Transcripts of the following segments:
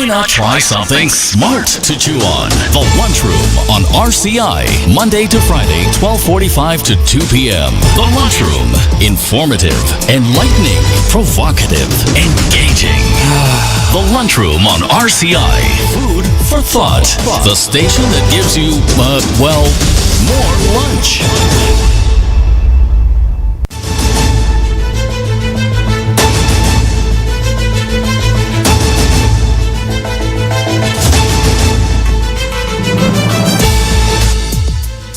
Why not try something smart to chew on? The Lunchroom on RCI, Monday to Friday, 12:45 to 2 p.m. The Lunchroom. Informative, enlightening, provocative, engaging. The Lunchroom on RCI. Food for thought. The station that gives you, more lunch.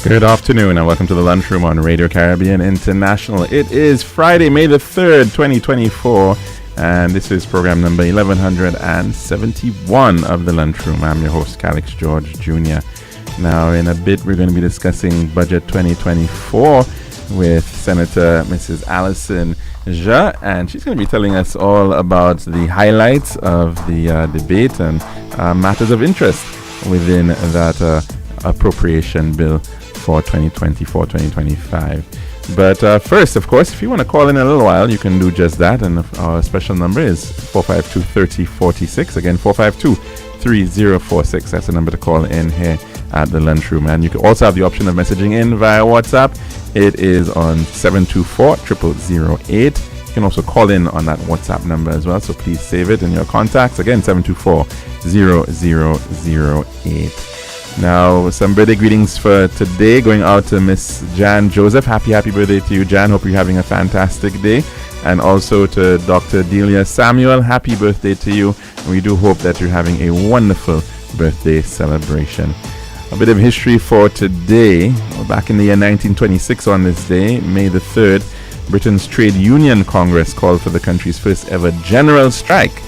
Good afternoon and welcome to the Lunchroom on Radio Caribbean International. It is Friday, May the 3rd, 2024, and this is program number 1171 of the Lunchroom. I'm your host, Calix George Jr. Now, in a bit, we're going to be discussing Budget 2024 with Senator Mrs. Allison Ja, and she's going to be telling us all about the highlights of the debate and matters of interest within that appropriation bill for 2024-2025. But first, of course, if you want to call in a little while, you can do just that. And our special number is 452-3046. Again, 452-3046. That's the number to call in here at the Lunchroom. And you can also have the option of messaging in via WhatsApp. It is on 724-0008. You can also call in on that WhatsApp number as well. So please save it in your contacts. Again, 724-0008. Now, some birthday greetings for today going out to Miss Jan Joseph. Happy birthday to you, Jan. Hope you're having a fantastic day. And also to Dr. Delia Samuel. Happy birthday to you. And we do hope that you're having a wonderful birthday celebration. A bit of history for today. Back in the year 1926 on this day, May the 3rd, Britain's Trade Union Congress called for the country's first ever general strike,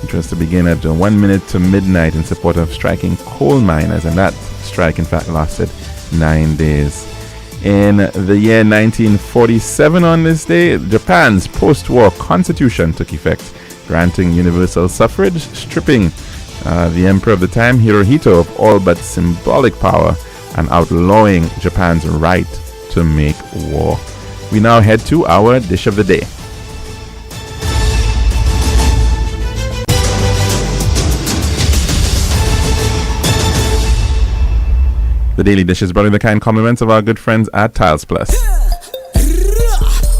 which was to begin at 1 minute to midnight in support of striking coal miners, and that strike in fact lasted 9 days. In the year 1947 on this day, Japan's post-war constitution took effect, granting universal suffrage, stripping the emperor of the time, Hirohito, of all but symbolic power, and outlawing Japan's right to make war. We now head to our dish of the day. The Daily Dish is brought in the kind compliments of our good friends at Tiles Plus.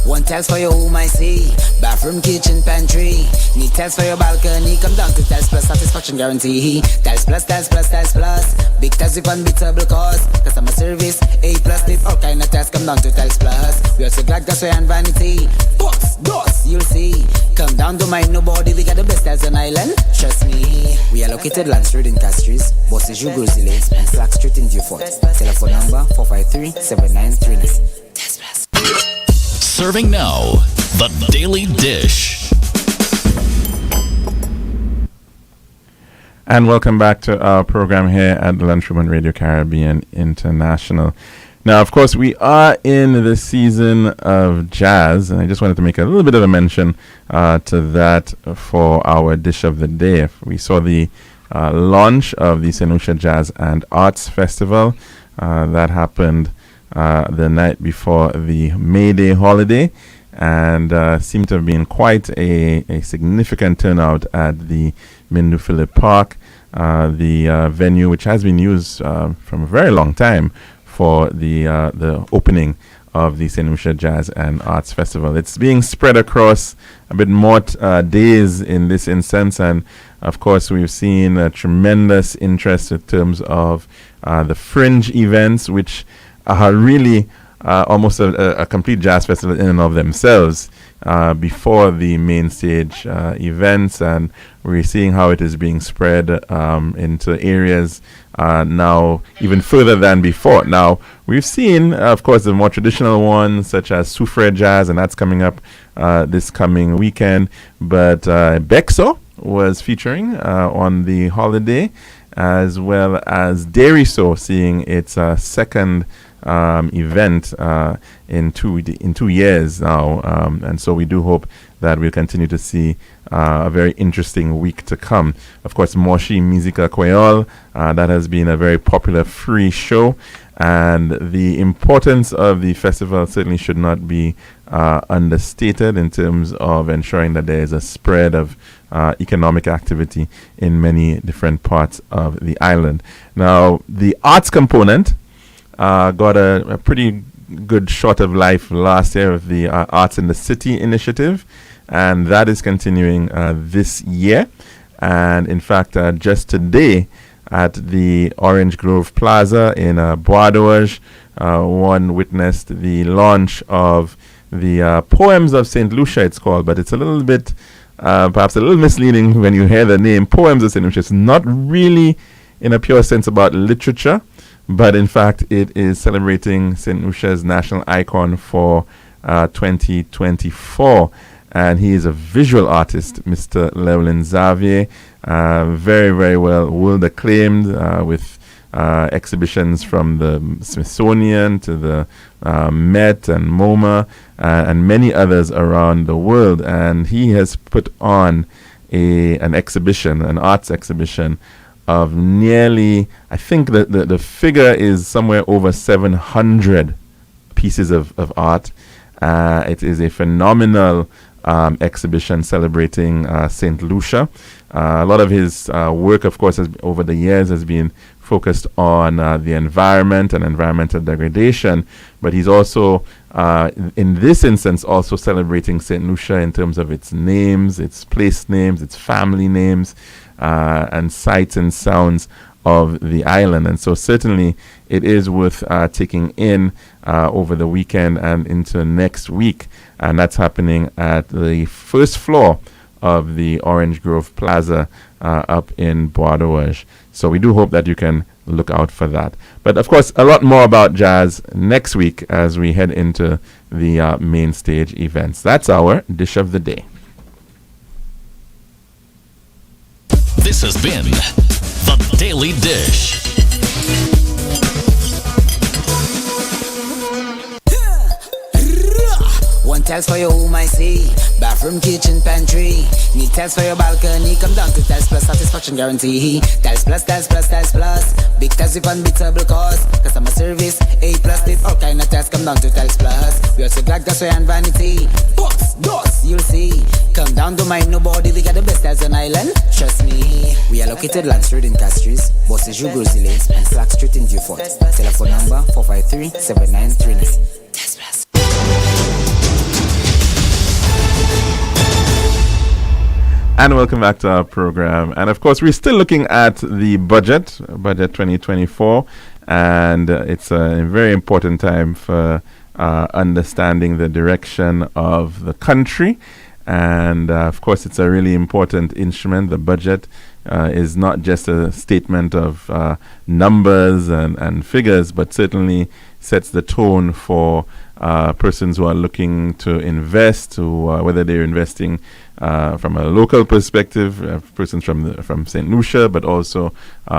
One tiles for your home, I see. Bathroom, kitchen, pantry. Need tiles for your balcony. Come down to Tiles Plus, satisfaction guarantee. Tiles Plus, Tiles Plus, Tiles Plus. Big tiles with unbeatable cost. Customer service, A+. Need all kind of tiles. Come down to Tiles Plus. We also got gasway and vanity. Books, doors, you'll see. Come down to mind nobody. We got the best tiles on island. Trust me. We are located Lance Road in Castries, Bosses Grozile, and Slack Street in Beaufort. Telephone number 453-7939. Tiles Plus. Serving now, the Daily Dish. And welcome back to our program here at the Lunchroom on Radio Caribbean International. Now, of course, we are in the season of jazz, and I just wanted to make a little bit of a mention to that for our dish of the day. We saw the launch of the St. Lucia Jazz and Arts Festival that happened the night before the May Day holiday, and seemed to have been quite a significant turnout at the Mindu Phillip Park, the venue which has been used from a very long time for the opening of the St. Lucia Jazz and Arts Festival. It's being spread across a bit more days in this instance, and of course we've seen a tremendous interest in terms of the fringe events, which are really almost a complete jazz festival in and of themselves before the main stage events, and we're seeing how it is being spread into areas now even further than before. Now, we've seen, of course, the more traditional ones such as Soufre Jazz, and that's coming up this coming weekend, but Bexo was featuring on the holiday, as well as Deriso seeing its second event in 2 years now, and so we do hope that we'll continue to see a very interesting week to come. Of course, Moshi Musica Creole, that has been a very popular free show, And the importance of the festival certainly should not be understated in terms of ensuring that there is a spread of economic activity in many different parts of the island. Now, the arts component got a pretty good shot of life last year with the Arts in the City initiative, and that is continuing this year. And in fact, just today at the Orange Grove Plaza in Bois d'Orge, one witnessed the launch of the Poems of St. Lucia, it's called, but it's a little bit, perhaps a little misleading when you hear the name Poems of St. Lucia. It's not really in a pure sense about literature, but in fact it is celebrating St. Lucia's national icon for 2024. And he is a visual artist, Mr. Llewellyn Xavier, very, very well world acclaimed with exhibitions from the Smithsonian to the Met and MoMA and many others around the world. And he has put on an exhibition, an arts exhibition of nearly, I think the figure is somewhere over 700 pieces of art. It is a phenomenal exhibition celebrating St. Lucia. A lot of his work, of course, over the years has been focused on the environment and environmental degradation, but he's also, in this instance, also celebrating St. Lucia in terms of its names, its place names, its family names, and sights and sounds of the island. And so certainly it is worth taking in over the weekend and into next week. And that's happening at the first floor of the Orange Grove Plaza up in Bois d'Orge. So we do hope that you can look out for that. But of course, a lot more about jazz next week as we head into the main stage events. That's our Dish of the Day. This has been The Daily Dish. One tiles for your home, I see. Bathroom, kitchen, pantry. Need tiles for your balcony. Come down to Tiles Plus, satisfaction guarantee. Tiles Plus, Tiles Plus, Tiles Plus. Big tiles with unbeatable cost. Customer service, A plus. Did all kind of tiles. Come down to Tiles Plus. We also got gas and vanity. Books, doors, you'll see. Come down, don't mind nobody. We got the best tiles on island. Trust me. We are located Land Street in Castries, Bosses Joux Grizzly Lane, and Slack Street in Beaufort. Telephone number 453-7939. Tiles Plus. And welcome back to our program. And of course, we're still looking at the budget 2024. And it's a very important time for understanding the direction of the country. And of course, it's a really important instrument. The budget is not just a statement of numbers and figures, but certainly sets the tone for persons who are looking to invest, whether they're investing from a local perspective, persons from St. Lucia, but also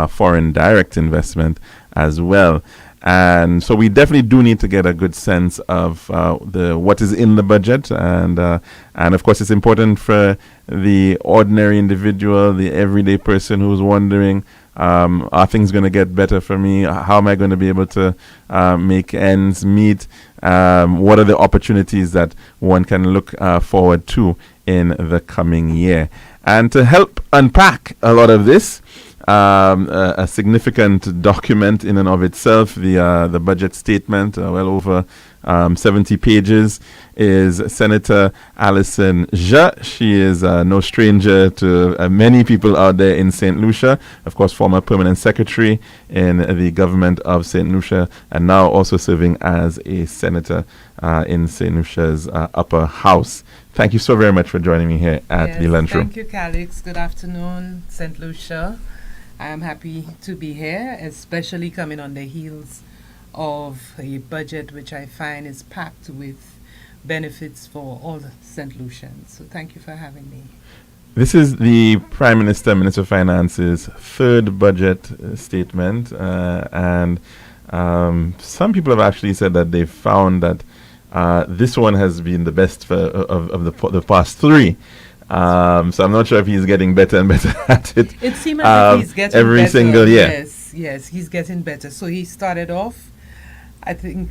foreign direct investment as well. And so we definitely do need to get a good sense of what is in the budget, and of course it's important for the ordinary individual, the everyday person who's wondering, are things going to get better for me? How am I going to be able to make ends meet? What are the opportunities that one can look forward to in the coming year? And to help unpack a lot of this, a significant document in and of itself, the budget statement, well over 70 pages, is Senator Alison Jeux. She is no stranger to many people out there in St. Lucia. Of course, former permanent secretary in the government of St. Lucia, and now also serving as a senator in St. Lucia's upper house. Thank you so very much for joining me here at the Lunchroom. Thank you, Calix. Good afternoon, St. Lucia. I am happy to be here, especially coming on the heels of a budget which I find is packed with benefits for all the St. Lucians. So thank you for having me. This is the Prime Minister, Minister of Finance's third budget statement, and some people have actually said that they've found that this one has been the best of the past three. So I'm not sure if he's getting better and better at it. It seems like he's getting every better. single year. Yes, he's getting better. So he started off I think,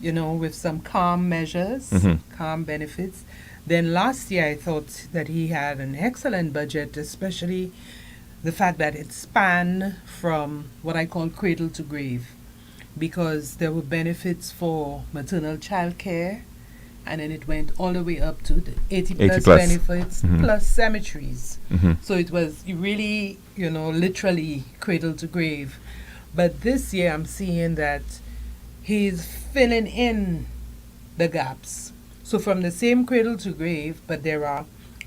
with some calm measures, calm benefits. Then last year, I thought that he had an excellent budget, especially the fact that it spanned from what I call cradle to grave, because there were benefits for maternal child care, and then it went all the way up to the 80 plus, benefits plus cemeteries. So it was really, literally cradle to grave. But this year I'm seeing that he's filling in the gaps. So from the same cradle to grave, but there are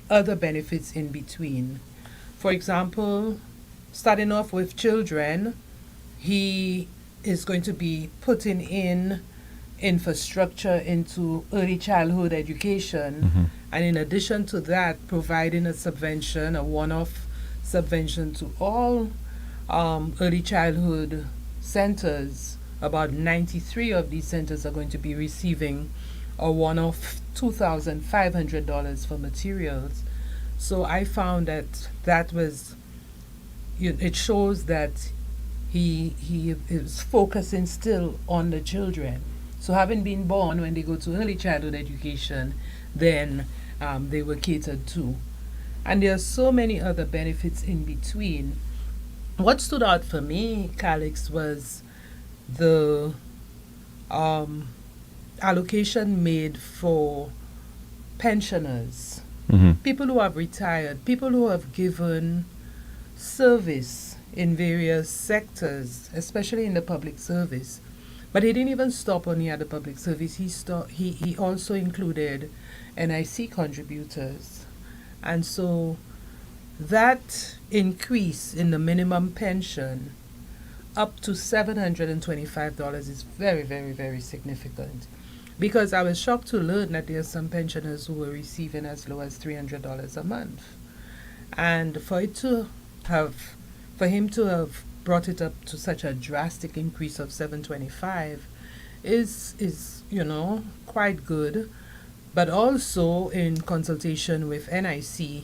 other benefits in between. For example, starting off with children, he is going to be putting in infrastructure into early childhood education, and in addition to that, providing a subvention, a one-off subvention to all early childhood centers. About 93 of these centers are going to be receiving a one-off $2,500 for materials. So I found that was, it shows that he is focusing still on the children. So having been born, when they go to early childhood education, then they were catered to. And there are so many other benefits in between. What stood out for me, Calix, was the allocation made for pensioners, people who have retired, people who have given service in various sectors, especially in the public service. But he didn't even stop only at the public service. He also included NIC contributors. And so that increase in the minimum pension up to $725 is very, very, very significant. Because I was shocked to learn that there are some pensioners who were receiving as low as $300 a month. And for him to have brought it up to such a drastic increase of $725 is quite good. But also in consultation with NIC,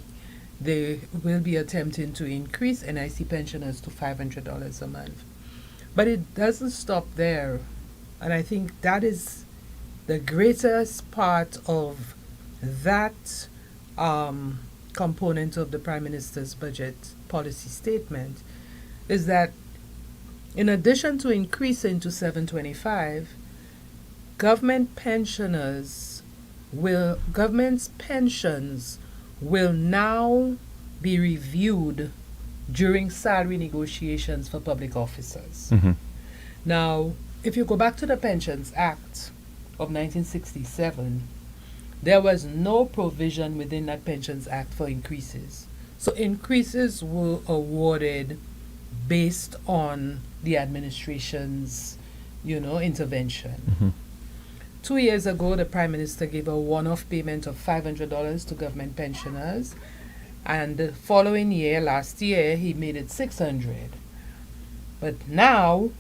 they will be attempting to increase NIC pensioners to $500 a month. But it doesn't stop there. And I think that is the greatest part of that component of the Prime Minister's budget policy statement, is that in addition to increasing to $725, government's pensions will now be reviewed during salary negotiations for public officers. Now, if you go back to the Pensions Act of 1967, there was no provision within that Pensions Act for increases. So increases were awarded based on the administration's, intervention. 2 years ago, the Prime Minister gave a one-off payment of $500 to government pensioners, and the following year, last year, he made it $600. But now,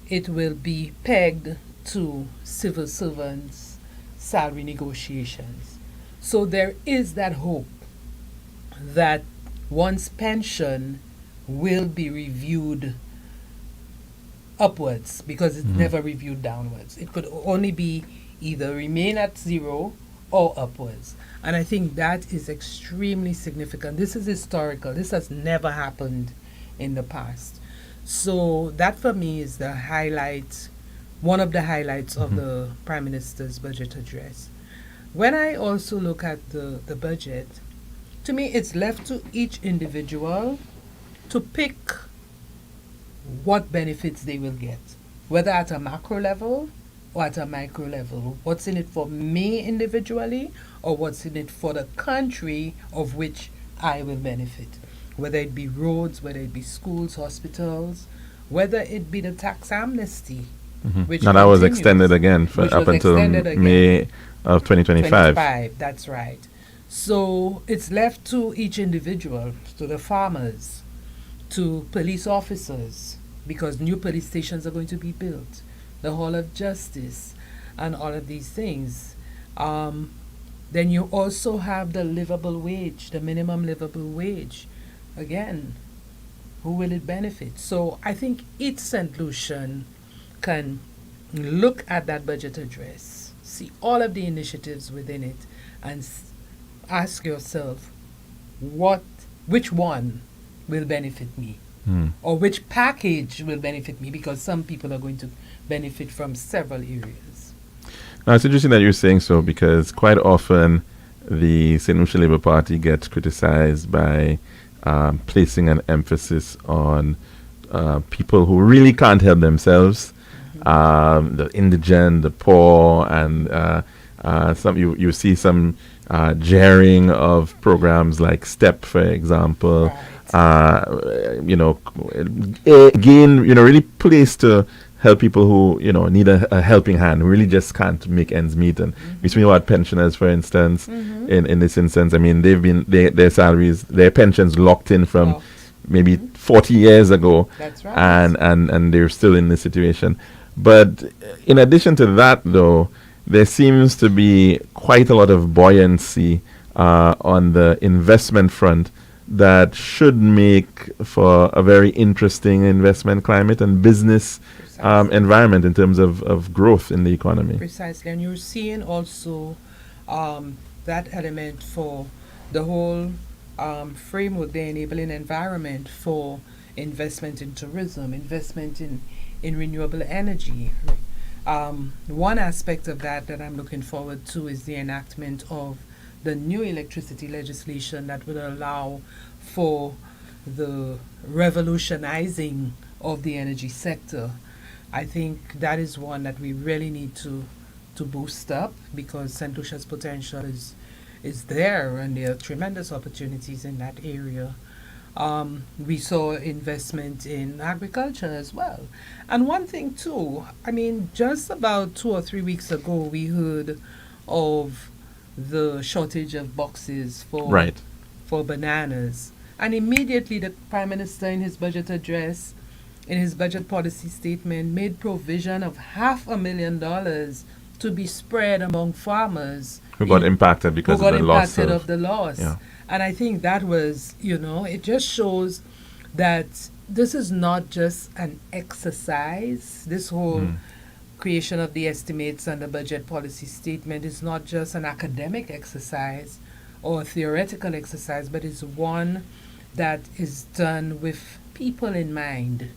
it will be pegged to civil servants' salary negotiations. So there is that hope that one's pension will be reviewed upwards, because it's never reviewed downwards. It could only be either remain at zero or upwards. And I think that is extremely significant. This is historical. This has never happened in the past. So that for me is the highlight, one of the highlights of the Prime Minister's budget address. When I also look at the budget, to me it's left to each individual to pick what benefits they will get, whether at a macro level or at a micro level. What's in it for me individually, or what's in it for the country of which I will benefit, whether it be roads, whether it be schools, hospitals, whether it be the tax amnesty, which now that was extended again up until May of 2025. That's right. So it's left to each individual, to the farmers, to police officers, because new police stations are going to be built, the Hall of Justice, and all of these things. Then you also have the livable wage, the minimum livable wage. Again, who will it benefit? So I think each St. Lucian can look at that budget address, see all of the initiatives within it, and ask yourself, which one will benefit me? Or which package will benefit me, because some people are going to benefit from several areas. Now, it's interesting that you're saying so, because quite often the St. Lucia Labour Party gets criticized by placing an emphasis on people who really can't help themselves, the indigent, the poor, and some you see some jeering of programs like STEP, for example. Again, really placed to help people who need a helping hand, who really just can't make ends meet. And we speak about pensioners, for instance. In this instance, I mean, they've been their salaries, their pensions locked in from maybe 40 years ago. That's right. And they're still in this situation. But in addition to that, though, there seems to be quite a lot of buoyancy on the investment front that should make for a very interesting investment climate and business environment in terms of growth in the economy. Precisely. And you're seeing also that element for the whole framework, the enabling environment for investment in tourism, investment in renewable energy. One aspect of that I'm looking forward to is the enactment of the new electricity legislation that would allow for the revolutionizing of the energy sector. I think that is one that we really need to boost up, because St. Lucia's potential is there, and there are tremendous opportunities in that area. We saw investment in agriculture as well. And one thing too, I mean, just about 2 or 3 weeks ago, we heard of the shortage of boxes for bananas. And immediately the Prime Minister, in his budget address, in his budget policy statement, made provision of $500,000 to be spread among farmers who got impacted because of the loss of the loss. Yeah. And I think that was, it just shows that this is not just an exercise. This whole creation of the estimates and the budget policy statement is not just an academic exercise or a theoretical exercise, but it's one that is done with people in mind.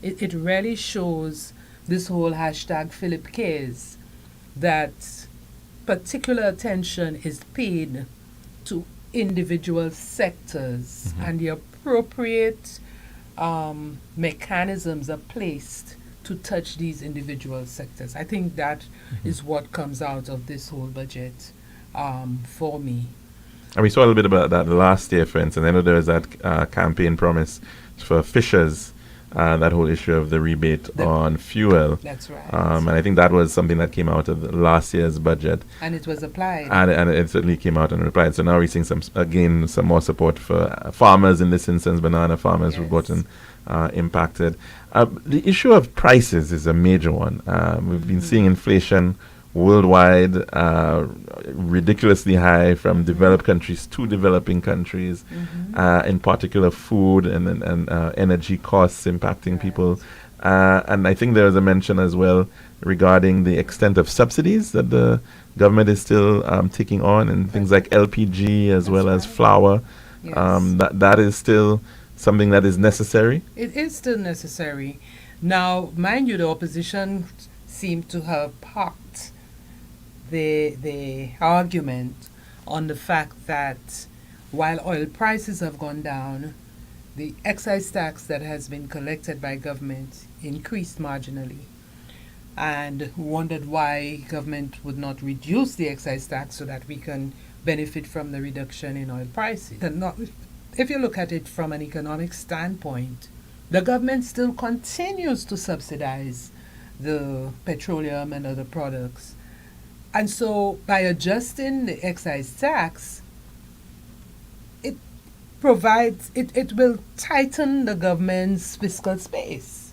It really shows this whole hashtag Philip Cares, that particular attention is paid to individual sectors, and the appropriate mechanisms are placed to touch these individual sectors. I think that is what comes out of this whole budget for me. And we saw a little bit about that last year, for instance. I know there was that campaign promise for fishers, that whole issue of the rebate on fuel. That's right. And I think that was something that came out of last year's budget. And it was applied. And it certainly came out and applied. So now we're seeing some more support for farmers, in this instance, banana farmers who've gotten impacted. The issue of prices is a major one. We've been seeing inflation worldwide, ridiculously high from developed countries to developing countries, in particular food and energy costs impacting people. And I think there was a mention as well regarding the extent of subsidies that the government is still taking on, and things like LPG as well as flour. That is still something that is necessary. It is still necessary. Now, mind you, the opposition seemed to have parked the argument on the fact that while oil prices have gone down, the excise tax that has been collected by government increased marginally, and wondered why government would not reduce the excise tax so that we can benefit from the reduction in oil prices. If you look at it from an economic standpoint, the government still continues to subsidize the petroleum and other products. And so by adjusting the excise tax, it will tighten the government's fiscal space.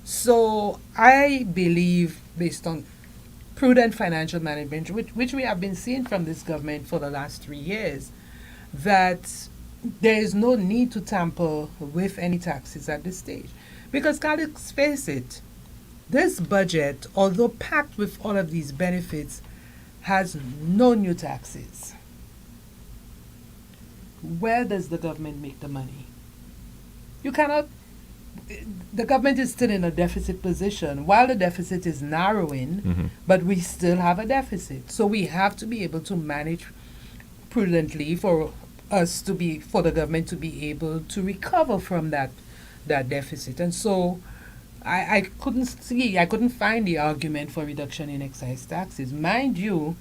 So I believe, based on prudent financial management, which we have been seeing from this government for the last 3 years, that there is no need to tamper with any taxes at this stage. Because let's face it, this budget, although packed with all of these benefits, has no new taxes. Where does the government make the money? You cannot. The government is still in a deficit position. While the deficit is narrowing, but we still have a deficit. So we have to be able to manage prudently for the government to be able to recover from that deficit. And so I couldn't find the argument for reduction in excise taxes. Mind you,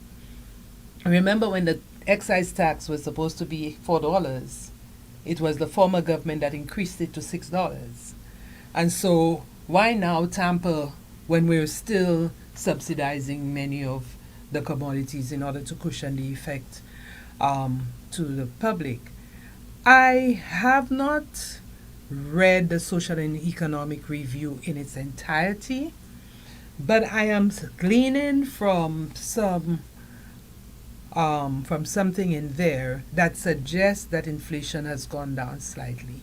remember when the excise tax was supposed to be $4, it was the former government that increased it to $6. And so why now tamper when we're still subsidizing many of the commodities in order to cushion the effect to the public? I have not read the Social and Economic Review in its entirety, but I am gleaning from something in there that suggests that inflation has gone down slightly.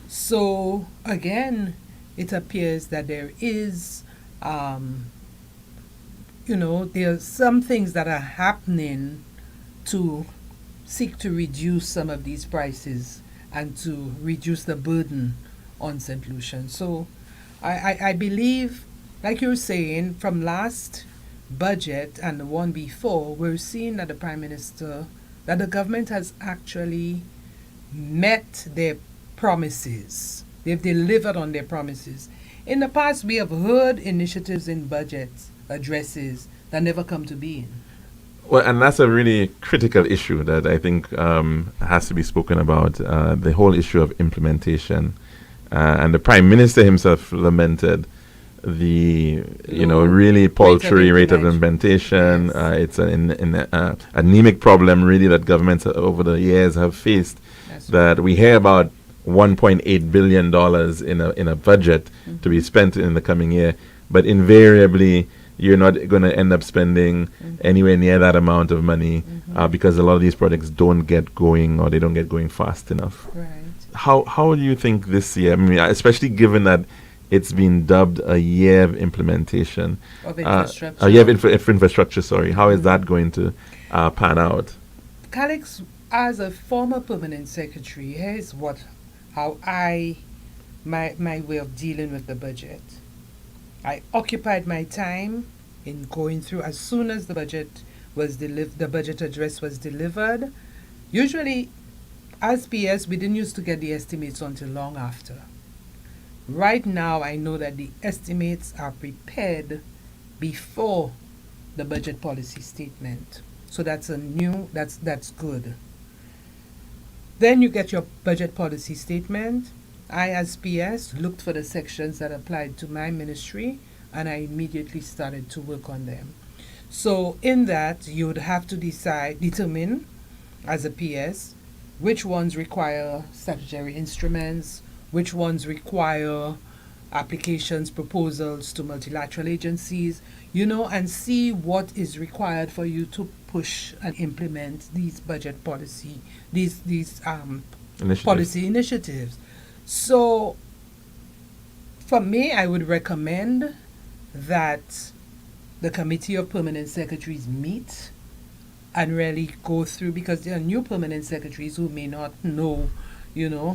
So again, it appears that there is, there are some things that are happening to seek to reduce some of these prices and to reduce the burden on St. Lucian. So I believe, like you're saying, from last budget and the one before, we're seeing that that the government has actually met their promises. They've delivered on their promises. In the past, we have heard initiatives in budget addresses that never come to being. Well, and that's a really critical issue that I think has to be spoken about, the whole issue of implementation. And the Prime Minister himself lamented the, really paltry rate of implementation. Yes. It's an anemic problem, really, that governments over the years have faced. That's that we hear about $1.8 billion in a budget to be spent in the coming year, but invariably you're not going to end up spending anywhere near that amount of money because a lot of these projects don't get going, or they don't get going fast enough. Right. How do you think this year, especially given that it's been dubbed a year of implementation, of infrastructure, a year of infrastructure, sorry, how is that going to pan out? Calix, as a former permanent secretary, here's how my way of dealing with the budget. I occupied my time in going through as soon as the budget address was delivered. Usually, as PS, we didn't used to get the estimates until long after. Right now, I know that the estimates are prepared before the budget policy statement. So that's that's good. Then you get your budget policy statement. I, as PS, looked for the sections that applied to my ministry, and I immediately started to work on them. So in that, you would have to determine, as a PS, which ones require statutory instruments, which ones require applications, proposals to multilateral agencies, and see what is required for you to push and implement these budget policy, these policy initiatives. So, for me, I would recommend that the Committee of Permanent Secretaries meet and really go through, because there are new permanent secretaries who may not know,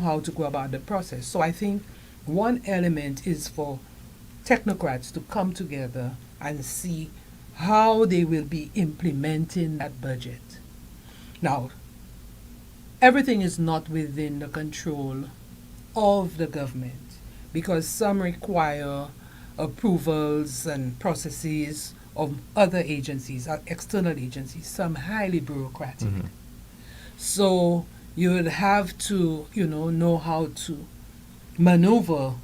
how to go about the process. So I think one element is for technocrats to come together and see how they will be implementing that budget. Now, everything is not within the control of the government, because some require approvals and processes of other agencies, external agencies, some highly bureaucratic. So you would have to, know how to maneuver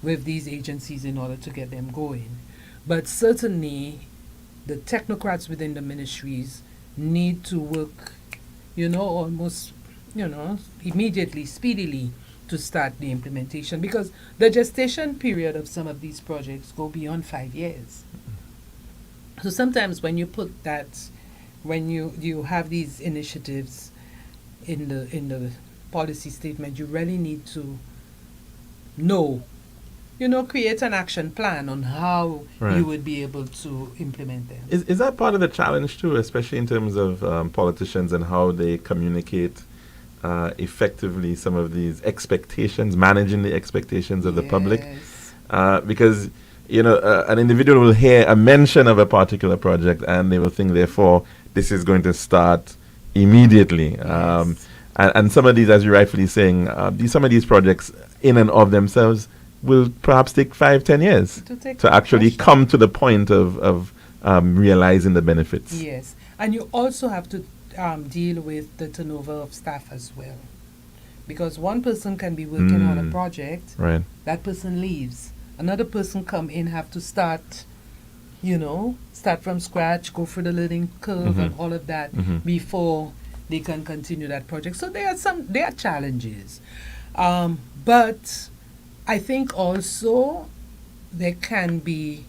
with these agencies in order to get them going. But certainly, the technocrats within the ministries need to work, almost, immediately, speedily, to start the implementation, because the gestation period of some of these projects go beyond 5 years. So sometimes when you put that, when you have these initiatives in the policy statement, you really need to know create an action plan on how Right. you would be able to implement them. Is that part of the challenge too, especially in terms of politicians and how they communicate effectively some of these expectations, managing the expectations of the public? Yes. Because an individual will hear a mention of a particular project and they will think, therefore, this is going to start immediately. Yes. And some of these, as you're rightfully saying, some of these projects in and of themselves will perhaps take 5-10 years to actually come to the point of realizing the benefits. Yes. And you also have to deal with the turnover of staff as well. Because one person can be working on a project, Right. that person leaves. Another person come in, have to start from scratch, go through the learning curve and all of that before they can continue that project. So there are challenges. But I think also there can be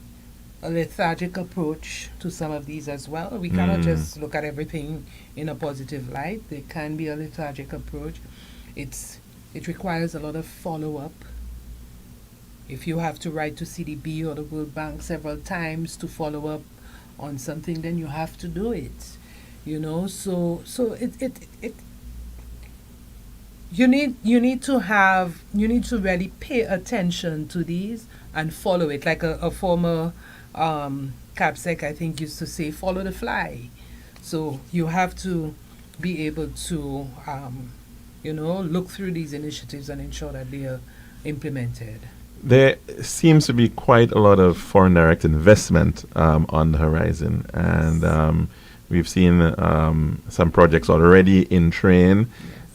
a lethargic approach to some of these as well. We cannot just look at everything in a positive light. There can be a lethargic approach. It requires a lot of follow-up. If you have to write to CDB or the World Bank several times to follow up on something, then you have to do it. So you need to really pay attention to these and follow it. Like a former CAPSEC, I think, used to say, follow the fly. So you have to be able to look through these initiatives and ensure that they are implemented. There seems to be quite a lot of foreign direct investment on the horizon, and we've seen some projects already in train,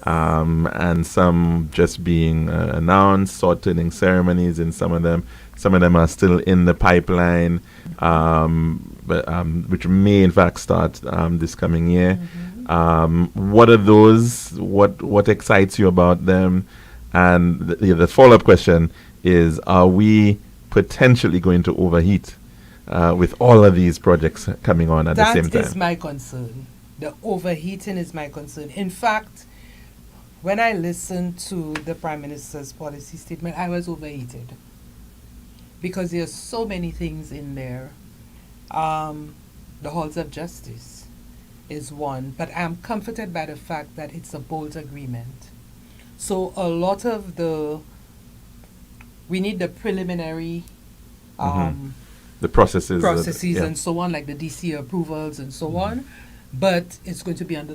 and some just being announced, sword-turning ceremonies in some of them. Some of them are still in the pipeline, which may in fact start this coming year. What are those? What excites you about them? And the follow-up question is, are we potentially going to overheat with all of these projects coming on at the same time? That is my concern. The overheating is my concern. In fact, when I listened to the Prime Minister's policy statement, I was overheated. Because there are so many things in there. The halls of justice is one, but I'm comforted by the fact that it's a bold agreement. So a lot of we need the preliminary the processes and so on, like the DC approvals and so on, but it's going to be under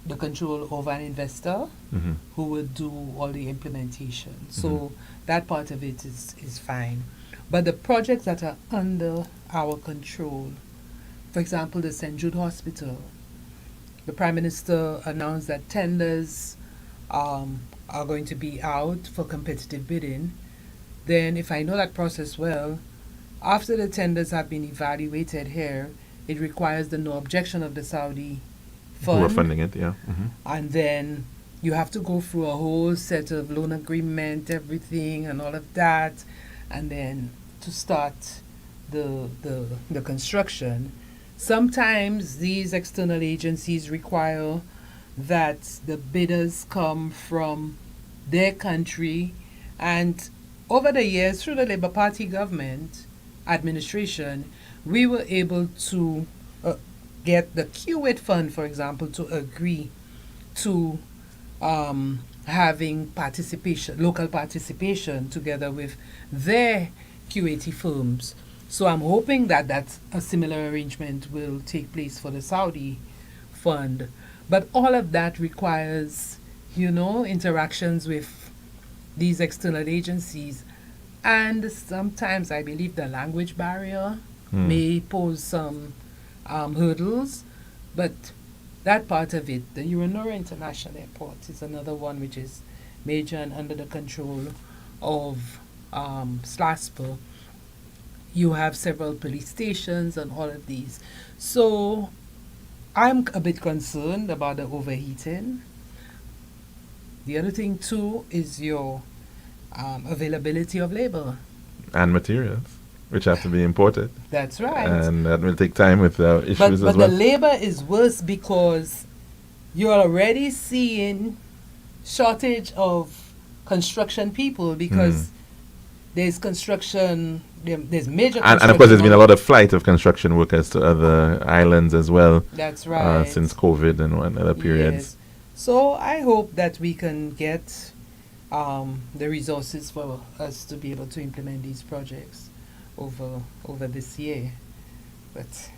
the control of an investor who will do all the implementation. So that part of it is fine. But the projects that are under our control, for example, the St. Jude Hospital, the Prime Minister announced that tenders are going to be out for competitive bidding. Then, if I know that process well, after the tenders have been evaluated here, it requires the no objection of the Saudi fund. Who are funding it, yeah. And then you have to go through a whole set of loan agreement, everything, and all of that, and then to start the construction. Sometimes these external agencies require that the bidders come from their country, and over the years, through the Labour Party government administration, we were able to get the Kuwait Fund, for example, to agree to having local participation together with their Kuwaiti firms. So I'm hoping that a similar arrangement will take place for the Saudi fund. But all of that requires, interactions with these external agencies. And sometimes I believe the language barrier may pose some hurdles. But that part of it, the Uranora International Airport, is another one which is major and under the control of SLASPA. You have several police stations and all of these. So I'm a bit concerned about the overheating. The other thing too is your availability of labor. And materials, which have to be imported. That's right. And that will take time with issues but as well. But the labor is worse because you're already seeing shortage of construction people because there's construction, there's major And construction. of course, there's been a lot of flight of construction workers to other islands as well. That's right. Since COVID and other periods. Yes. So I hope that we can get the resources for us to be able to implement these projects over this year. But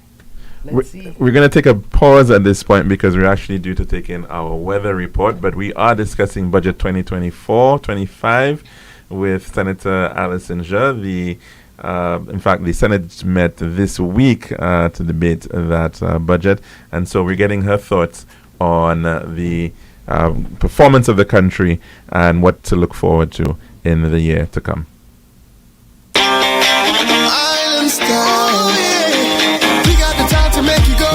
let's see. We're going to take a pause at this point because we're actually due to take in our weather report, but we are discussing budget 2024-25 with Senator Alison Jha. In fact, the Senate met this week to debate that budget, and so we're getting her thoughts on the performance of the country and what to look forward to in the year to come. Island style, yeah. We got the time to make you go.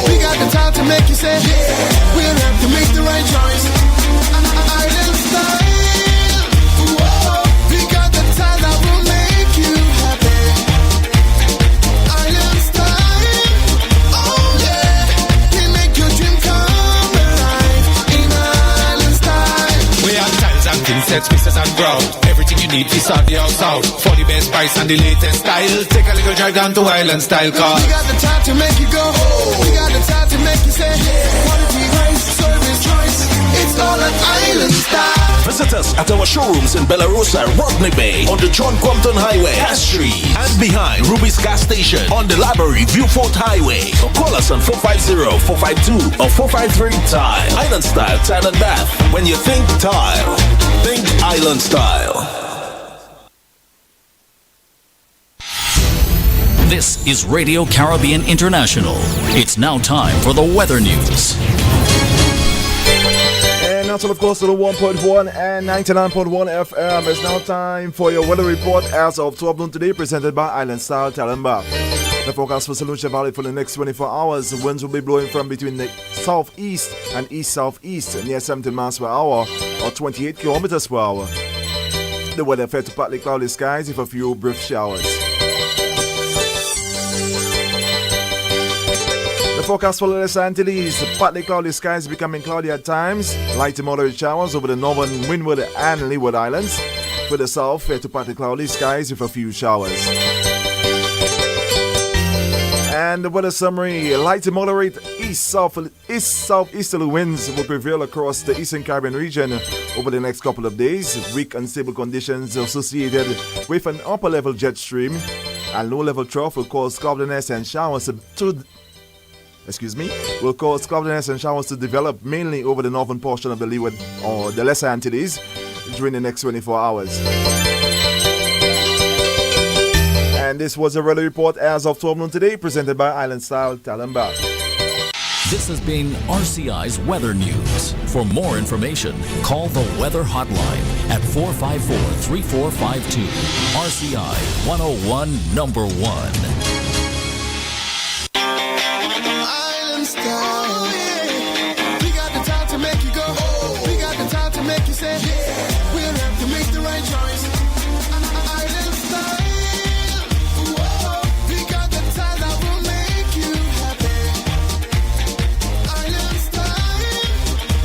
We got the time to make you say, yeah. We'll have to make the right choice. Island style. Whoa. We got the time that will make you happy. Island style. Oh yeah. We make your dream come alive. In island style. We have tiles and thin sets, pieces and ground. Everything you need to sort the house out. For the best price and the latest style. Take a little drive down to Island Style Car. We got the time to make you go. We got the time to make you say, quality price, service choice. It's all an Island Style. Visit us at our showrooms in Belarus, Rodney Bay, on the John Compton Highway, Cass Street, and behind Ruby's Gas Station on the Library Viewfort Highway. Or call us on 450-452 or 453-TILE. Island Style Tile and Bath. When you think tile, think Island Style. This is Radio Caribbean International. It's now time for the weather news. And also, of course, to the 1.1 and 99.1 FM. It's now time for your weather report as of 12 noon today, presented by Island Style Talamba. The forecast for St. Lucia Valley for the next 24 hours. The winds will be blowing from between the southeast and east-southeast near 17 miles per hour or 28 kilometers per hour. The weather fair to partly cloudy skies with a few brief showers. The forecast for Los Angeles, partly cloudy skies becoming cloudy at times, light to moderate showers over the northern Windward and Leeward Islands. For the south, fair to partly cloudy skies with a few showers. And the weather summary, light to moderate east-southeasterly winds will prevail across the Eastern Caribbean region over the next couple of days. Weak unstable conditions associated with an upper-level jet stream and low-level trough will cause cloudiness and showers will cause cloudiness and showers to develop mainly over the northern portion of the Leeward or the Lesser Antilles during the next 24 hours. And this was a weather report as of 12 noon today, presented by Island Style Talamba. This has been RCI's Weather News. For more information, call the Weather Hotline at 454-3452. RCI 101 number 1. Style, yeah. We got the time to make you go. We got the time to make you say, yeah. We'll have to make the right choice. Island style. Whoa. We got the time that will make you happy. Island style.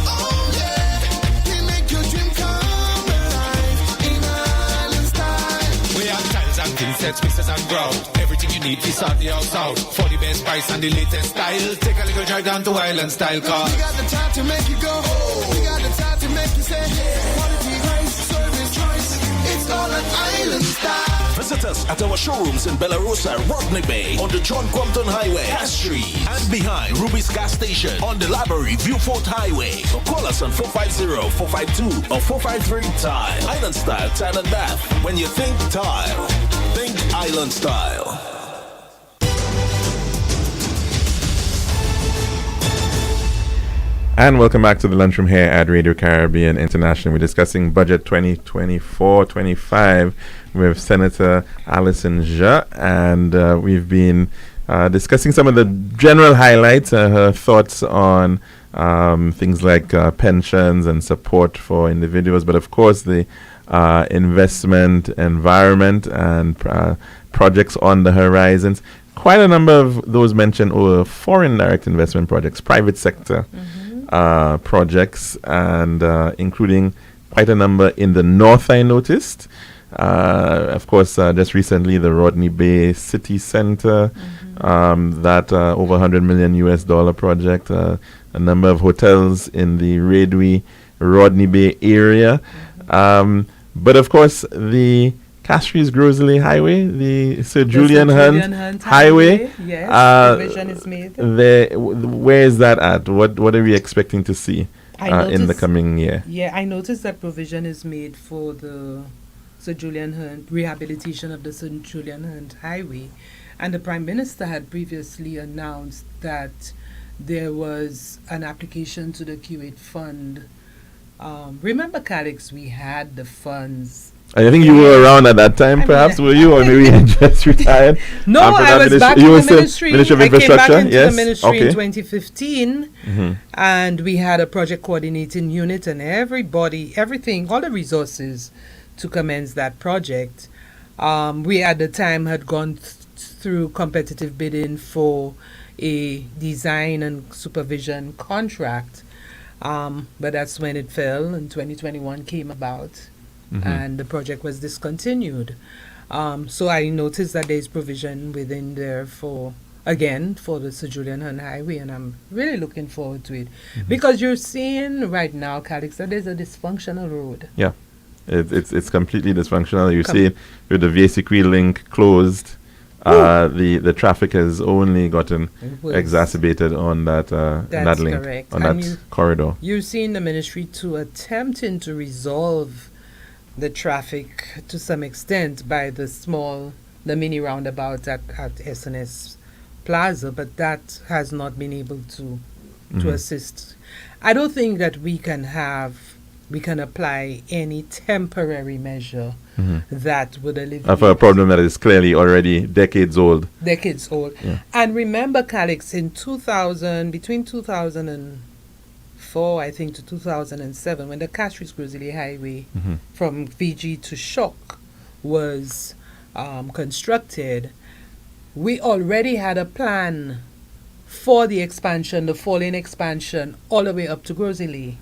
Oh yeah. We make your dream come alive. In Island style. We have tiles and thin sets, pieces and ground. Everything you need to sort the house out. For the best price and the latest style. Take a little drive down to Island Style Car. We got the time to make you go. We got the time to make you say, quality price, service choice. It's all an Island Style. Visit us at our showrooms in Belarus, Rodney Bay, on the John Compton Highway, Cass Street, and behind Ruby's Gas Station on the Library Viewfort Highway. Or call us on 450-452 or 453-TILE. Island Style Tile and Bath. When you think tile, think Island Style. And welcome back to the Lunchroom here at Radio Caribbean International. We're discussing budget 2024-25 with Senator Alison Jha, and we've been discussing some of the general highlights, her thoughts on things like pensions and support for individuals, but of course the investment environment and projects on the horizons. Quite a number of those mentioned were foreign direct investment projects, private sector projects, and including quite a number in the north, I noticed. Of course, just recently, the Rodney Bay City Center, that over $100 million US project, a number of hotels in the Rodney Bay area. But of course, the Castries Grosley Highway, the Sir Julian Hunt Highway. Yes, provision is made. Where is that at? What are we expecting to see in the coming year? Yeah, I noticed that provision is made for the Sir Julian Hunt rehabilitation of the Sir Julian Hunt Highway, and the Prime Minister had previously announced that there was an application to the Q8 fund. Remember, Calix, we had the funds. I think you were around at that time, perhaps, were you? Or maybe you had just retired? No, I was back in the ministry. Ministry of I came back into yes? the ministry in 2015, and we had a project coordinating unit and everything, all the resources to commence that project. We at the time had gone through competitive bidding for a design and supervision contract, but that's when it fell, and 2021 came about. And the project was discontinued. So I noticed that there's provision within there for the Sir Julian Hunt Highway, and I'm really looking forward to it. Because you're seeing right now, Calix, that there's a dysfunctional road. Yeah, it's completely dysfunctional. You see it with the Vasequi link closed. The traffic has only gotten exacerbated on that link, correct. on that corridor. You're seeing the ministry to attempting to resolve the traffic to some extent by the mini roundabout at SNS Plaza, but that has not been able to assist. I don't think that we can apply any temporary measure that would alleviate for a problem that is clearly already decades old. Yeah. And remember, Calix, in between 2004, I think, to 2007, when the Castries Grosley Highway from VG to Shock was constructed, we already had a plan for the expansion, the four-lane expansion, all the way up to Grosley.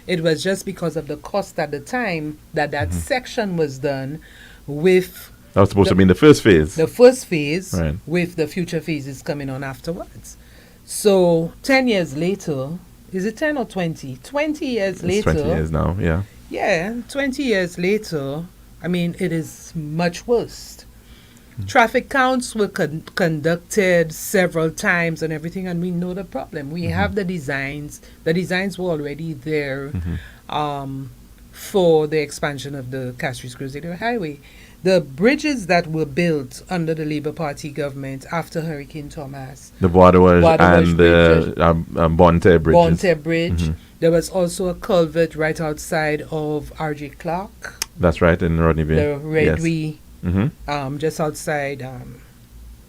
It was just because of the cost at the time that section was done with... That was supposed to be in the first phase. The first phase, right, with the future phases coming on afterwards. So 10 years later, is it 10 or 20? 20 years later. 20 years now, yeah. Yeah, 20 years later, I mean, it is much worse. Traffic counts were conducted several times and everything, and we know the problem. We have the designs. The designs were already there for the expansion of the Castries Grosley Highway. The bridges that were built under the Labour Party government after Hurricane Thomas. The Waterwash and the Bonte bridges. Bonte Bridge. There was also a culvert right outside of R.J. Clark. That's right, in Rodney Bay. The Redwee. Yes. Just outside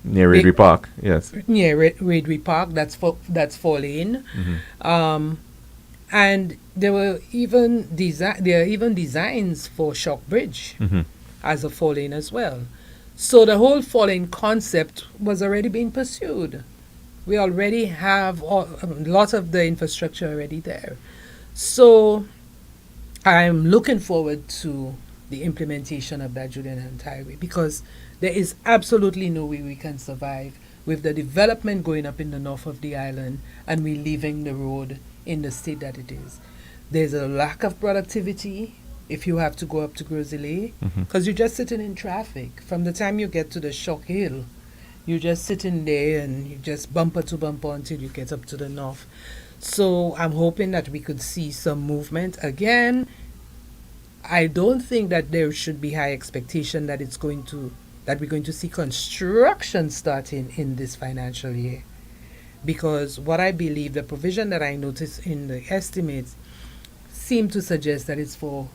near Redwee Park, yes. Near Redwee Park, that's 4-lane. And there are even designs for Shock Bridge as a 4-lane as well. So the whole 4-lane concept was already being pursued. We already have a lot of the infrastructure already there. So I'm looking forward to the implementation of that Julian Hunt Highway, because there is absolutely no way we can survive with the development going up in the north of the island and we leaving the road in the state that it is. There's a lack of productivity if you have to go up to Grosley, because you're just sitting in traffic. From the time you get to the Shock Hill, you're just sitting there and you just bumper to bumper until you get up to the north. So I'm hoping that we could see some movement again. I don't think that there should be high expectation that we're going to see construction starting in this financial year, because what I believe, the provision that I noticed in the estimates seem to suggest that it's for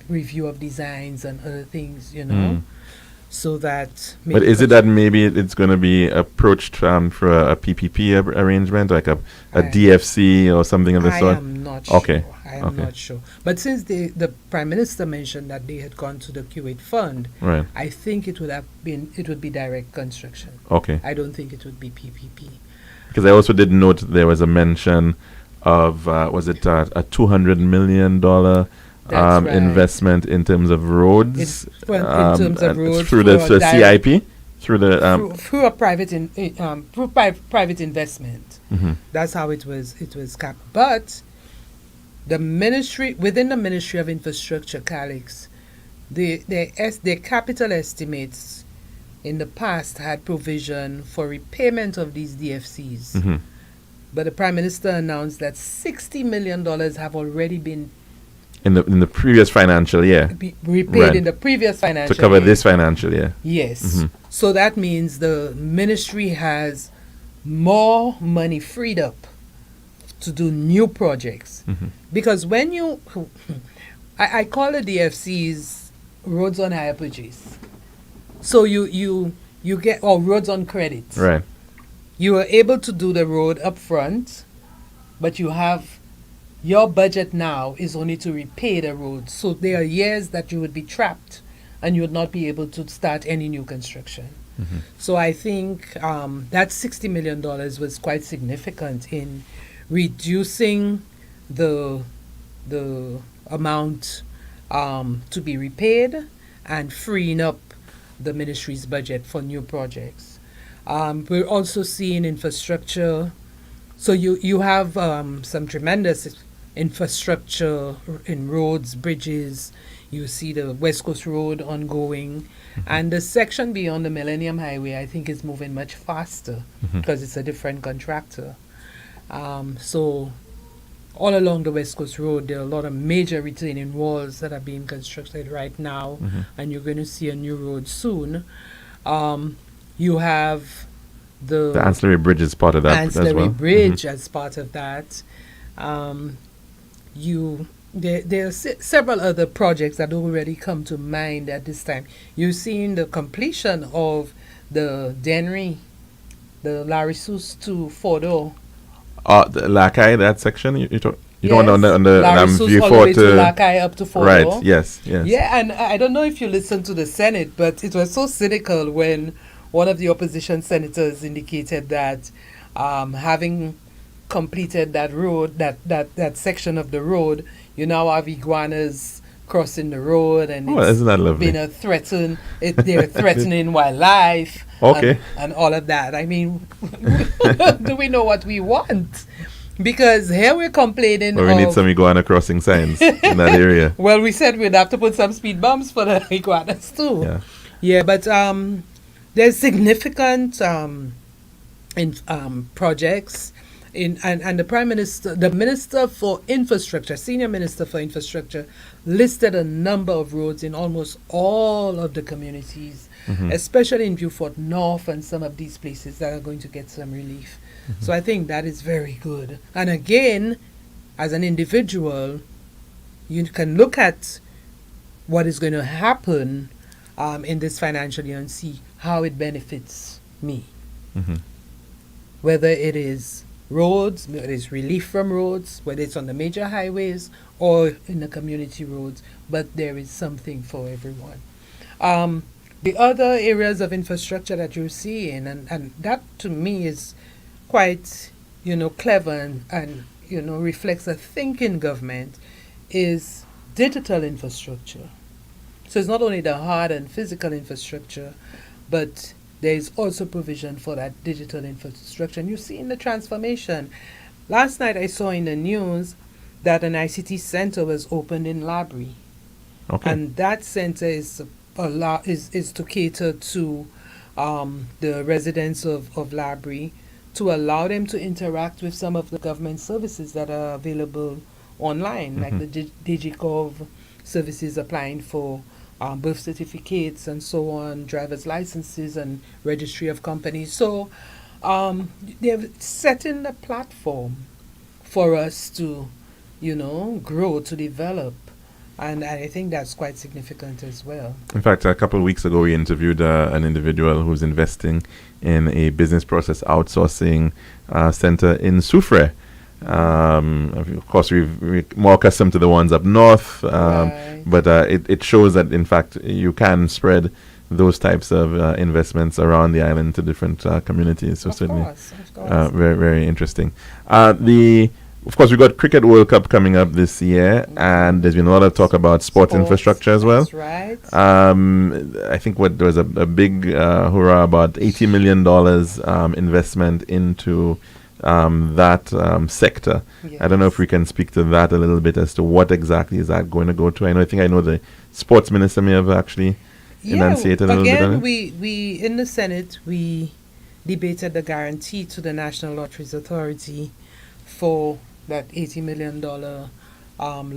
review of designs and other things, so that. But is it that maybe it's going to be approached for a PPP arrangement, like a DFC or something of the sort? I am not sure. Okay. I am not sure. But since the Prime Minister mentioned that they had gone to the Q8 fund, right, I think it would be direct construction. Okay. I don't think it would be PPP. Because I also did note there was a mention of, was it a $200 million That's right. investment in terms of roads. In terms of roads through the CIP, through the through a private private investment. Mm-hmm. That's how it was capped. But the ministry, within the Ministry of Infrastructure, Calix, their capital estimates in the past had provision for repayment of these DFCs. Mm-hmm. But the Prime Minister announced that $60 million have already been in the previous financial year repaid in the previous financial to cover year. this financial year. Yes. Mm-hmm. So that means the ministry has more money freed up to do new projects. Mm-hmm. Because when you, I call the DFCs roads on hire purchase. So you get, or roads on credit. Right. You are able to do the road up front, but you have, your budget now is only to repay the road. So there are years that you would be trapped and you would not be able to start any new construction. Mm-hmm. So I think that $60 million was quite significant in reducing the amount to be repaid and freeing up the ministry's budget for new projects. We're also seeing infrastructure. So you have some tremendous infrastructure in roads, bridges. You see the West Coast Road ongoing. Mm-hmm. And the section beyond the Millennium Highway, I think, is moving much faster because it's a different contractor. So all along the West Coast Road, there are a lot of major retaining walls that are being constructed right now, and you're going to see a new road soon. You have the ancillary bridge is part of that as well. Ancillary bridge as part of that. There are several other projects that already come to mind at this time. You've seen the completion of the Dennery, the Larissus to Fordo. The Lakai, that section you don't Yes, want on the Larissus all the way to Lakai up to Fordo. Right. Yes. Yeah, and I don't know if you listened to the Senate, but it was so cynical when one of the opposition senators indicated that having completed that road, that section of the road, you now have iguanas crossing the road, and isn't that lovely? Been a they're threatening wildlife. Okay. And all of that. I mean, do we know what we want? Because here we're complaining. Well, we need some iguana crossing signs in that area. Well, we said we'd have to put some speed bumps for the iguanas too. Yeah, but there's significant projects and the Prime Minister, the Minister for Infrastructure, Senior Minister for Infrastructure, listed a number of roads in almost all of the communities, especially in Beaufort North and some of these places that are going to get some relief. So I think that is very good. And again, as an individual, you can look at what is going to happen in this financial year and see how it benefits me. Whether it is roads, whether it is relief from roads, whether it's on the major highways or in the community roads, but there is something for everyone. The other areas of infrastructure that you're seeing, and that to me is quite, clever and reflects a thinking government, is digital infrastructure. So it's not only the hard and physical infrastructure, but there is also provision for that digital infrastructure. And you see in the transformation. Last night I saw in the news that an ICT center was opened in Labrie. Okay. And that center is to cater to the residents of Labrie, to allow them to interact with some of the government services that are available online, like the DigiGov services applying for birth certificates and so on, driver's licenses and registry of companies. So they're setting the platform for us to, grow, to develop. And I think that's quite significant as well. In fact, a couple of weeks ago, we interviewed an individual who's investing in a business process outsourcing center in Soufrière. Of course, we're more accustomed to the ones up north, but it shows that, in fact, you can spread those types of investments around the island to different communities. So certainly, of course. very, very interesting. The of course, we got Cricket World Cup coming up this year, and there's been a lot of talk about sports infrastructure as well. That's right. I think there was a big hurrah about $80 million investment into that sector. Yes. I don't know if we can speak to that a little bit as to what exactly is that going to go to. I know the sports minister may have actually enunciated a little bit on it. We in the Senate, we debated the guarantee to the National Lotteries Authority for that $80 million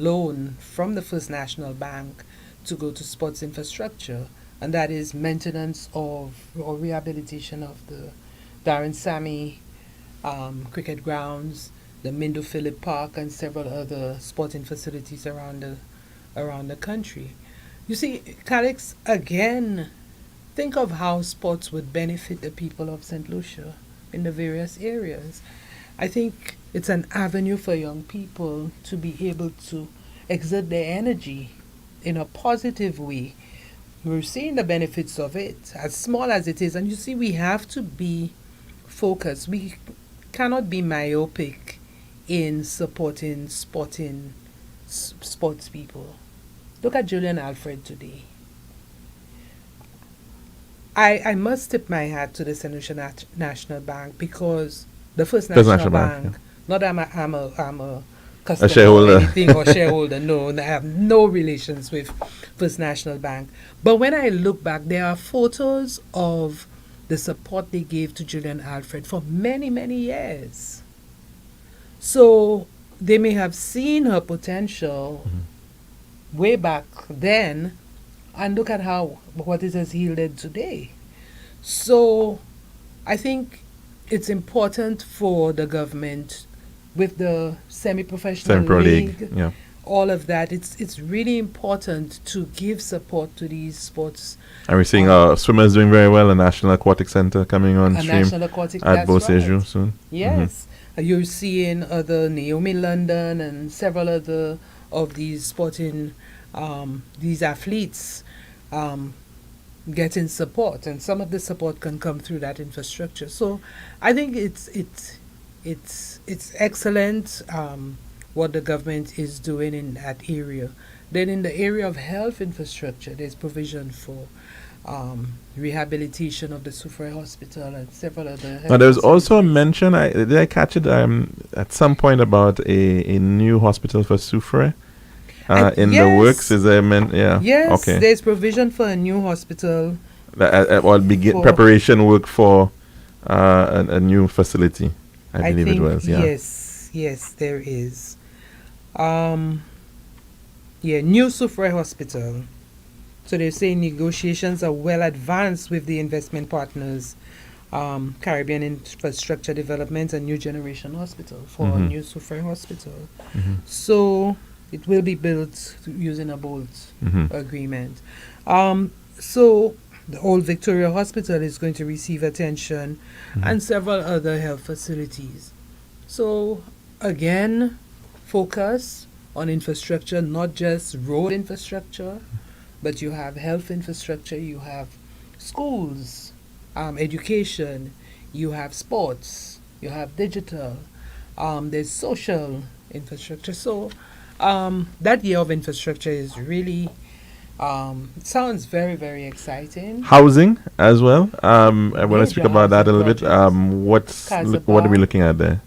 loan from the First National Bank to go to sports infrastructure, and that is maintenance of or rehabilitation of the Darren Sammy cricket grounds, the Mindo Phillip Park, and several other sporting facilities around the country. You see, Calix, again, think of how sports would benefit the people of St. Lucia in the various areas. I think it's an avenue for young people to be able to exert their energy in a positive way. We're seeing the benefits of it, as small as it is. And you see, we have to be focused. We cannot be myopic in supporting sports people. Look at Julian Alfred today. I must tip my hat to the St. Lucia National Bank, because the First National Bank, not that I'm a customer shareholder. or anything or shareholder, no, I have no relations with First National Bank. But when I look back, there are photos of the support they gave to Julian Alfred for many, many years. So they may have seen her potential way back then, and look at what it has yielded today. So I think it's important for the government, with the semi-professional Semi-pro league, yeah. all of that. It's really important to give support to these sports. And we're seeing swimmers doing very well. A National Aquatic Center coming on stream National Aquatic, at that's Beausejour right. soon. Yes. You're seeing other Naomi London and several other of these sporting, these athletes getting support, and some of the support can come through that infrastructure. So I think it's excellent what the government is doing in that area. Then in the area of health infrastructure, there's provision for rehabilitation of the Soufrière Hospital and several other health Now, there's also a facilities. mention, did I catch it at some point, about a new hospital for Soufrière in the Yes. works? Is there yeah. Yes, Okay. there's provision for a new hospital. Or preparation work for a new facility. I believe think, it was. Yeah. Yes, there is. New Soufrière Hospital. So they're saying negotiations are well advanced with the investment partners, Caribbean Infrastructure Development and New Generation Hospital for a new Soufrière Hospital. So it will be built using a BOLT agreement. So the Old Victoria Hospital is going to receive attention, and several other health facilities. So again, focus on infrastructure, not just road infrastructure, but you have health infrastructure, you have schools, education, you have sports, you have digital, there's social infrastructure. So that year of infrastructure is really sounds very, very exciting. Housing as well. I want to speak about that a little bit. Kazaba. What are we looking at there?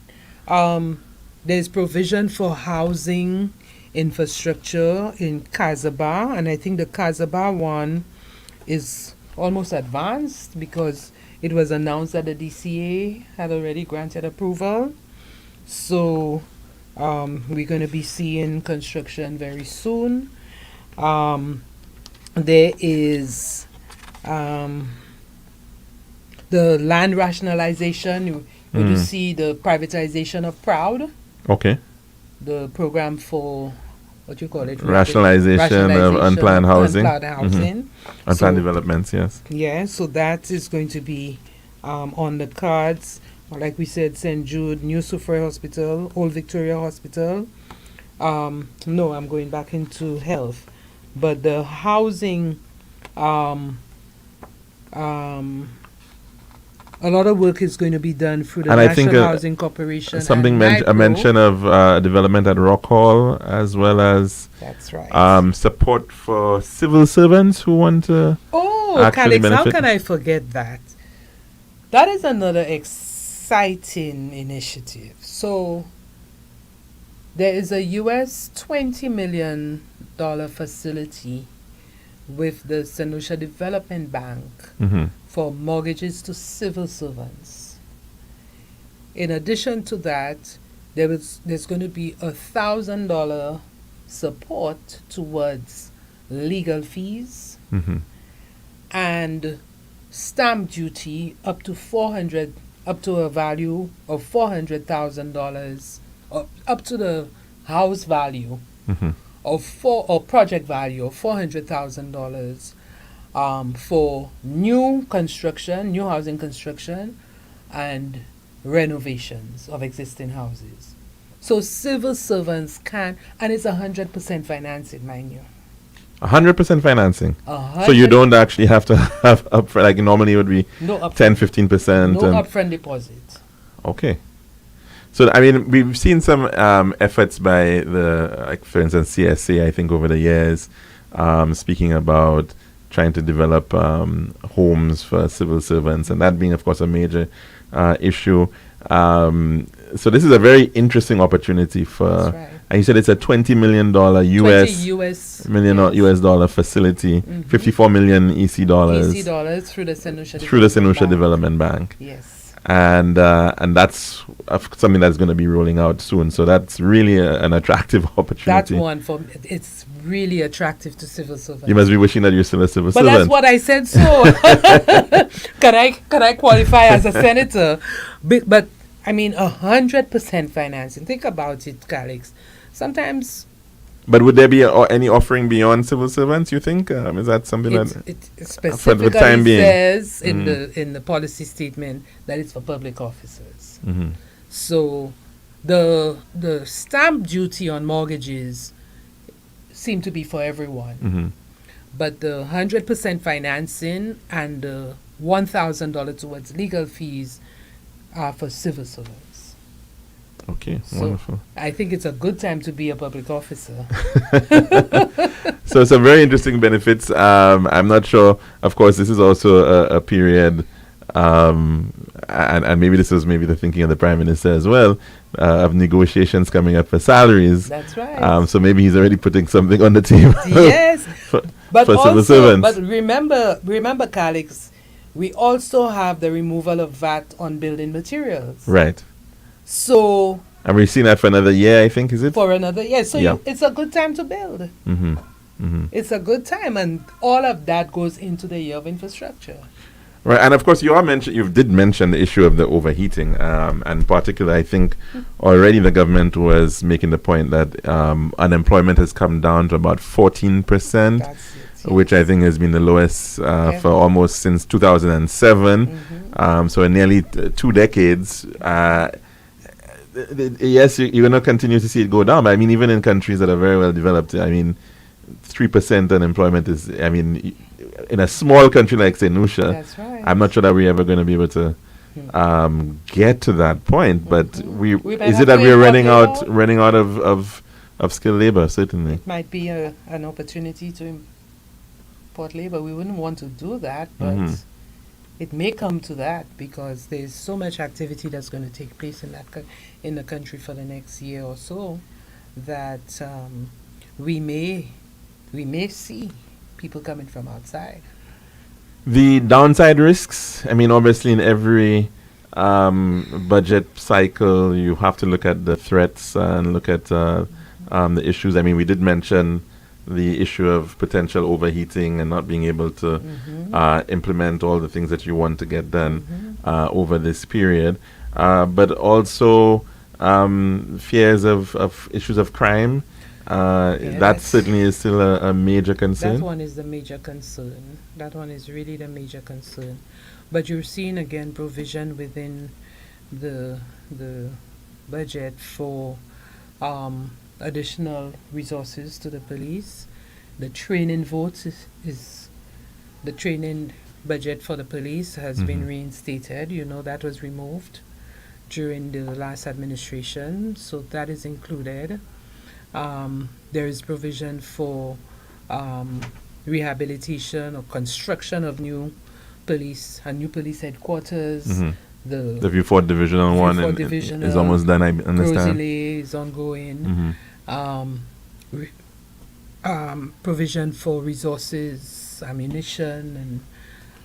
There's provision for housing infrastructure in Kazaba, and I think the Kazaba one is almost advanced because it was announced that the DCA had already granted approval. So we're going to be seeing construction very soon. There is the land rationalization. You see the privatization of Proud, Okay. the program for what you call it, Rationalization of unplanned housing. Unplanned Unplanned developments, yes. Yeah, so that is going to be on the cards. Like we said, St. Jude, New Soufrière Hospital, Old Victoria Hospital. No, I'm going back into health. But the housing a lot of work is going to be done through the And I think, National Housing Corporation. Something and a mention of development at Rock Hall, as well as That's right. support for civil servants who want to actually Calix, how benefit. can I forget that? That is another exciting initiative. So there is a US $20 million facility with the St. Lucia Development Bank Mhm. for mortgages to civil servants. In addition to that, there's going to be $1,000 support towards legal fees Mhm. and stamp duty up to a value of $400,000, up to the house value Mhm. or project value of $400,000 for new housing construction and renovations of existing houses. So civil servants can, and it's 100% financing, mind you. 100% financing. So 100 you don't actually have to have up like normally it would be no upfront, 10-15%. no upfront deposit. Okay. So I mean, we've seen some efforts by like for instance, CSA. I think over the years, speaking about trying to develop homes for civil servants, and that being, of course, a major issue. So this is a very interesting opportunity for. That's right. And you said it's a $20 million US dollar facility, 54 million EC dollars. EC dollars through the St. Lucia Development Bank. Yes. And that's something that's going to be rolling out soon. So that's really an attractive opportunity. That's one it's really attractive to civil servants. You must be wishing that you're still a civil but servant. that's what I said. So can I qualify as a senator? But I mean 100% financing. Think about it, Calix. Sometimes. But would there be any offering beyond civil servants? You think is that something it specifically for the time being says in the policy statement that it's for public officers. Mm-hmm. So the stamp duty on mortgages seem to be for everyone, Mm-hmm. but the 100% financing and the $1,000 towards legal fees are for civil servants. Okay, So wonderful. I think it's a good time to be a public officer. So some very interesting benefits. I'm not sure. Of course, this is also a period, and maybe this was maybe the thinking of the Prime Minister as well, of negotiations coming up for salaries. That's right. So maybe he's already putting something on the table. Yes, but for civil also, servants. but remember, Calix, we also have the removal of VAT on building materials. Right. So And we've seen that for another year, I think, is it? for another year, so Yeah. it's a good time to build. Mm-hmm. Mm-hmm. It's a good time, and all of that goes into the year of infrastructure. Right, and of course you did mention the issue of the overheating, and particularly I think already the government was making the point that unemployment has come down to about 14%, That's it. which I think has been the lowest for almost since 2007. Mm-hmm. So in nearly 2 decades. Yes, you're going to continue to see it go down. But I mean, even in countries that are very well developed, I mean, 3% unemployment is, I mean, in a small country like St. Lucia, That's right. I'm not sure that we're ever going to be able to get to that point. But We might is have it that to we're import running out of skilled labor? Certainly. It might be an opportunity to import labor. We wouldn't want to do that, but Mhm. it may come to that because there's so much activity that's going to take place in in the country for the next year or so that we may see people coming from outside. The downside risks, I mean, obviously in every budget cycle, you have to look at the threats and look at the issues. I mean, we did mention the issue of potential overheating and not being able to implement all the things that you want to get done over this period. But also fears of issues of crime. That certainly is still a major concern. That one is the major concern. That one is really the major concern. But you're seeing again provision within the budget for additional resources to the police. The training votes is the training budget for the police has been reinstated. You know, that was removed during the last administration, so that is included. There is provision for rehabilitation or construction of new police headquarters. The Vieux-Fort Divisional one is almost done, I understand. Rosalie is ongoing. Provision for resources, ammunition,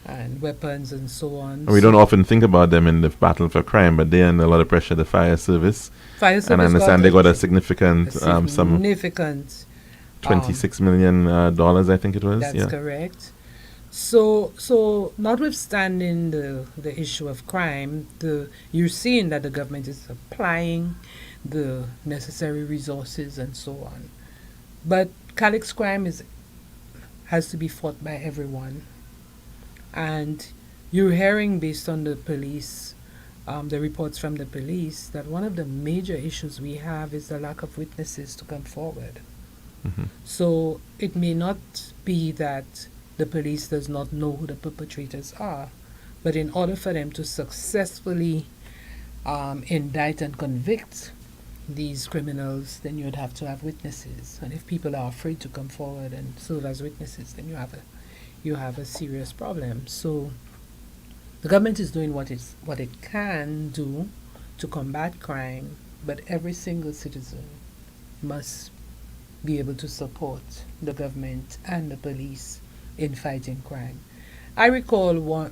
and weapons and so on. We don't often think about them in the battle for crime, but they're under a lot of pressure. The fire service. And I understand they got a significant significant $26 million, I think it was. That's correct. So notwithstanding the issue of crime, you're seeing that the government is applying the necessary resources and so on. But Calyx crime has to be fought by everyone. And you're hearing, based on the police, the reports from the police, that one of the major issues we have is the lack of witnesses to come forward. So it may not be that the police does not know who the perpetrators are, but in order for them to successfully indict and convict these criminals, then you'd have to have witnesses. And if people are afraid to come forward and serve as witnesses, then you have a serious problem. So the government is doing what it can do to combat crime, but every single citizen must be able to support the government and the police in fighting crime. I recall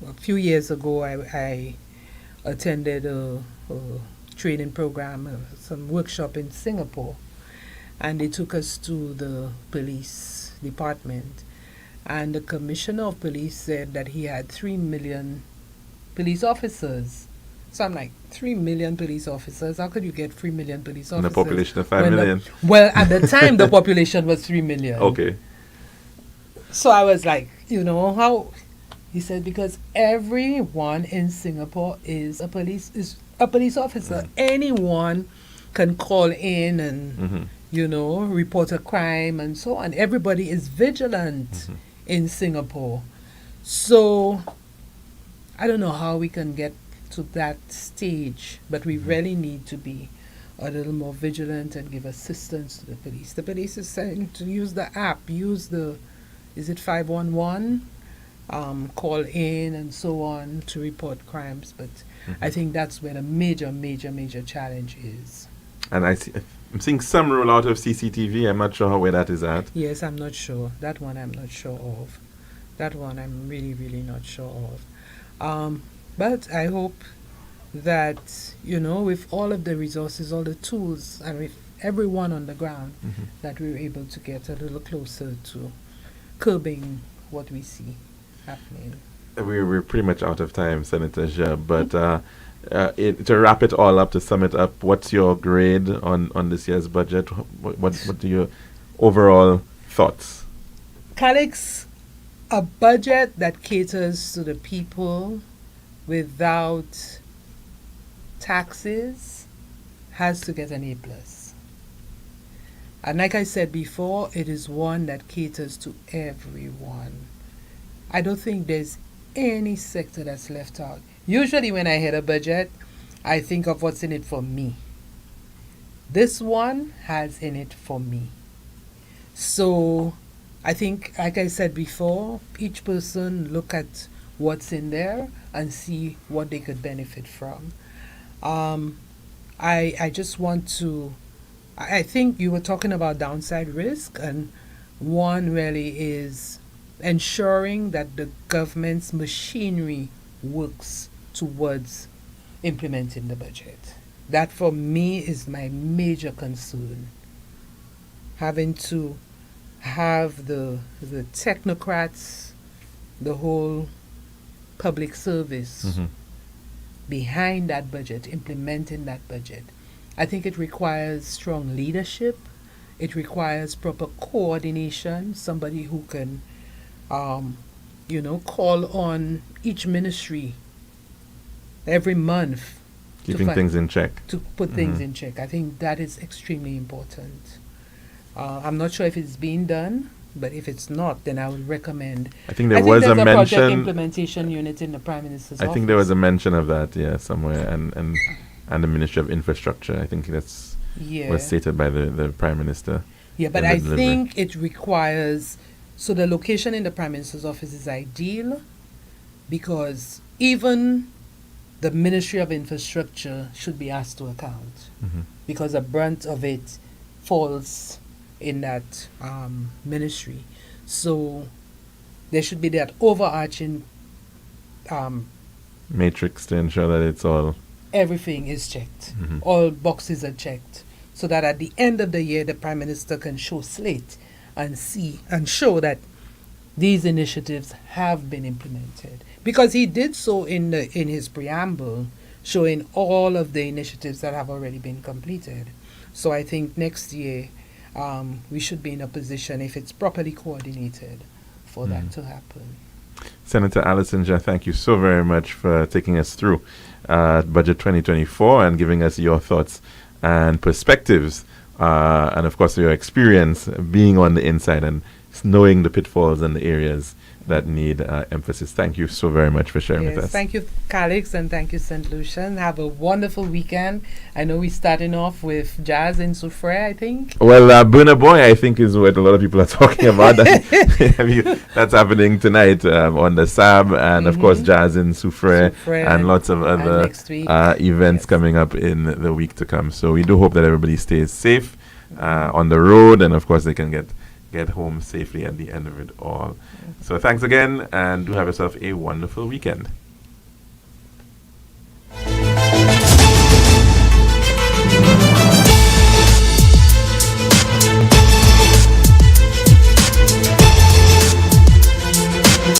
a few years ago, I attended a training program, some workshop in Singapore, and they took us to the police department, and the commissioner of police said that he had 3 million police officers. So I'm like, 3 million police officers? How could you get 3 million police officers? And the population of 5 million? Well, at the time, the population was 3 million. Okay. So I was like, how? He said, because everyone in Singapore is a police officer. Anyone can call in and, report a crime and so on. Everybody is vigilant in Singapore. So I don't know how we can get to that stage, but we really need to be a little more vigilant and give assistance to the police. The police is saying to use the app, is it 511? Call in and so on to report crimes, but I think that's where the major challenge is. And I'm seeing some rollout of CCTV. I'm not sure where that is at. Yes, I'm not sure. That one I'm not sure of. That one I'm really not sure of. But I hope that, with all of the resources, all the tools, and with everyone on the ground, that we're able to get a little closer to curbing what we see happening. We're pretty much out of time, Senator Jha, but to wrap it all up, to sum it up, what's your grade on this year's budget? What are your overall thoughts? Calyx, a budget that caters to the people without taxes has to get an A+. And like I said before, it is one that caters to everyone. I don't think there's any sector that's left out. Usually when I hear a budget, I think of what's in it for me. This one has in it for me. So I think, like I said before, each person look at what's in there and see what they could benefit from. I just want to, I think you were talking about downside risk, and one really is ensuring that the government's machinery works towards implementing the budget. That for me is my major concern. Having to have the technocrats, the whole public service behind that budget, implementing that budget. I think it requires strong leadership. It requires proper coordination, somebody who can, call on each ministry every month. Keeping things in check. To put things in check. I think that is extremely important. I'm not sure if it's being done, But if it's not, then I would recommend. I think there was there's a project mention. implementation unit in the Prime Minister's I office. think there was a mention of that, yeah, somewhere, and the Ministry of Infrastructure. I think that's was stated by the Prime Minister. Yeah, but in the I delivery. think it requires. So the location in the Prime Minister's office is ideal, because even the Ministry of Infrastructure should be asked to account, because the brunt of it falls in that ministry. So there should be that overarching matrix to ensure that it's all. Everything is checked. All boxes are checked, so that at the end of the year the Prime Minister can show slate and see and show that these initiatives have been implemented, because he did so in his preamble, showing all of the initiatives that have already been completed. So I think next year we should be in a position, if it's properly coordinated, for that to happen. Senator Alison Jah, thank you so very much for taking us through Budget 2024 and giving us your thoughts and perspectives, and of course your experience being on the inside and knowing the pitfalls and the areas that need emphasis. Thank you so very much for sharing with us. Thank you, Calix, and thank you, St. Lucian. Have a wonderful weekend. I know we're starting off with jazz in Soufrière, I think. Well, Burna Boy, I think, is what a lot of people are talking about. That's happening tonight on the SAB, and of course, jazz in Soufrière, and lots of other events coming up in the week to come. So we do hope that everybody stays safe on the road, and of course, they can get home safely at the end of it all. So thanks again, and do have yourself a wonderful weekend.